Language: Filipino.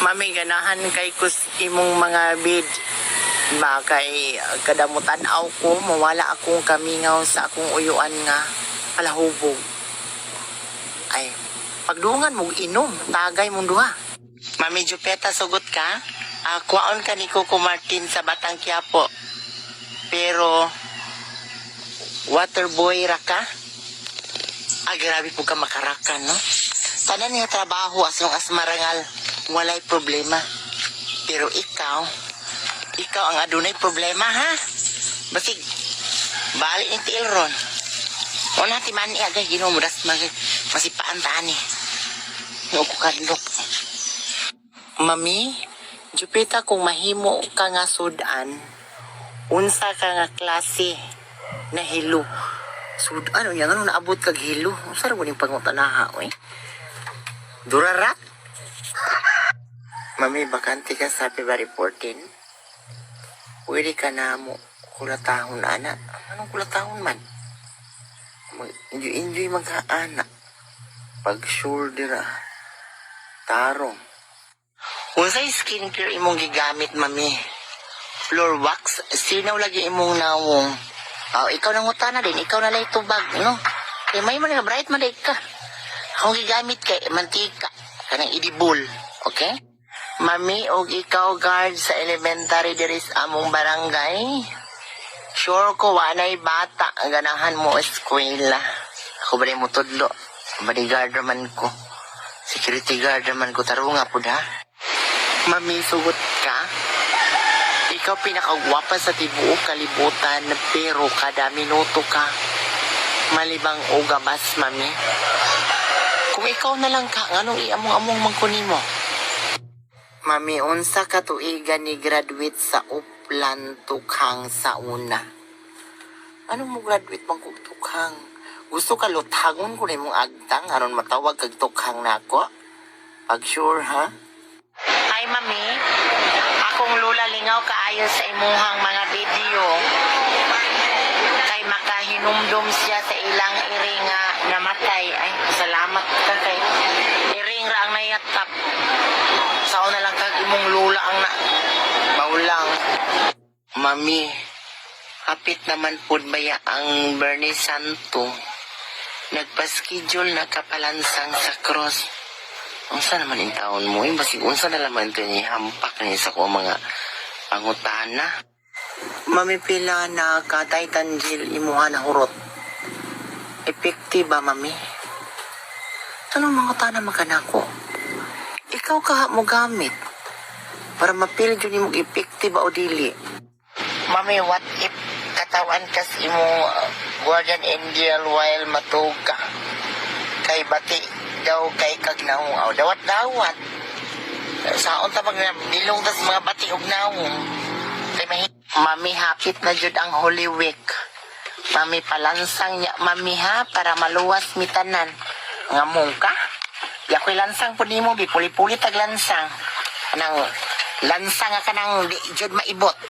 Mami, ganahan kay kus imong mga bid. Ba kay kadamutan aw ko, mawala akong kamingaw sa akong uyuan nga palahubog. Ay, pagdungan mo inom, tagay mong duha. Mami Jupeta, sugot ka? Kuwaon ka ni Coco Martin sa Batang Quiapo. Pero, waterboy ra ka? Grabe po ka makarakan, no? Tanan nga trabaho as long as marangal, walay problema. Pero ikaw ang adunay problema, ha? Basig, bali ni tiil ron. Wala ti man agay ginumudas masipaan tani. No ko kadlok. Mami, Jupita, kung mahimo ka nga sudan, unsa ka nga klase na hilo? Sudan, ano yan? Ano naabot kag hilo? Unsa ra mo ning pangutanaha, oy? Durarat? Mami, bakante ka sa February 14? Pwede ka na mo kulatahon, anak. Anong kulatahon man? Enjoy magkaana. Pag sure dira. Tarong. Unsay skincare imong gigamit, mami? Floor wax? Sinaw lagi imong nawong. Ikaw nang utana din. Ikaw na lang tubag, no? Kaya may man nga bright man ka. Akong gigamit kay mantika. Kanang idibol. Okay? Mami, og ikaw guard sa elementary diris among barangay. Sure ko, wanay bata. Ang ganahan mo eskwela. Ako ba rin mo tudlo? Bodyguard naman ko. Security guard naman ko. Tarunga po da. Mami, sugot ka? Ikaw pinakagwapa sa tibuok kalibutan, pero kada minuto ka malibang o gabas, mami. Kung ikaw na lang ka, anong iamong-among mangkunin mo? Mami, unsa ka tuigan ni graduate sa Uplan Tukhang sa una? Anong mo graduate mang kong tukhang? Gusto ka lutagon ko na mong agtang, aron matawag kag tukhang na ako? Pag sure, ha? Hi, mami. Akong lula lingaw kaayo sa imuhang mga video. Kay makahinumdum siya sa ilang iring nga namatay. Ay, salamat ka kay iring ra ang nayatap. Sao na lang kag imong lula ang na maulang. Mami, hapit naman po baya ang Bernie Santo. Nagpa-schedule na kapalansang sa cross. Unsa naman yung taon mo? Basig unsa na naman ito niya hampak niya sa ko mga pangutana. Mami, pila na katay tanjil imuha na hurot. Epekti ba, mami? Anong mga tana makanako? Ikaw ka mo gamit para mapili dyan yung epekti ba o dili? Mami, what if katawan kas imo guardian angel while matuga? Kay bati daw kay kag naong dawat-dawat. Saon ta pag bilong tas mga bati og naong. Kay mami, hapit na jud ang Holy Week. Mami, palansang niya mami, ha, para maluwas mitanan. Ngamong ka? Di ako'y lansang po nimo, bipuli-puli tag lansang. Anang lansang ka nang di jud maibot.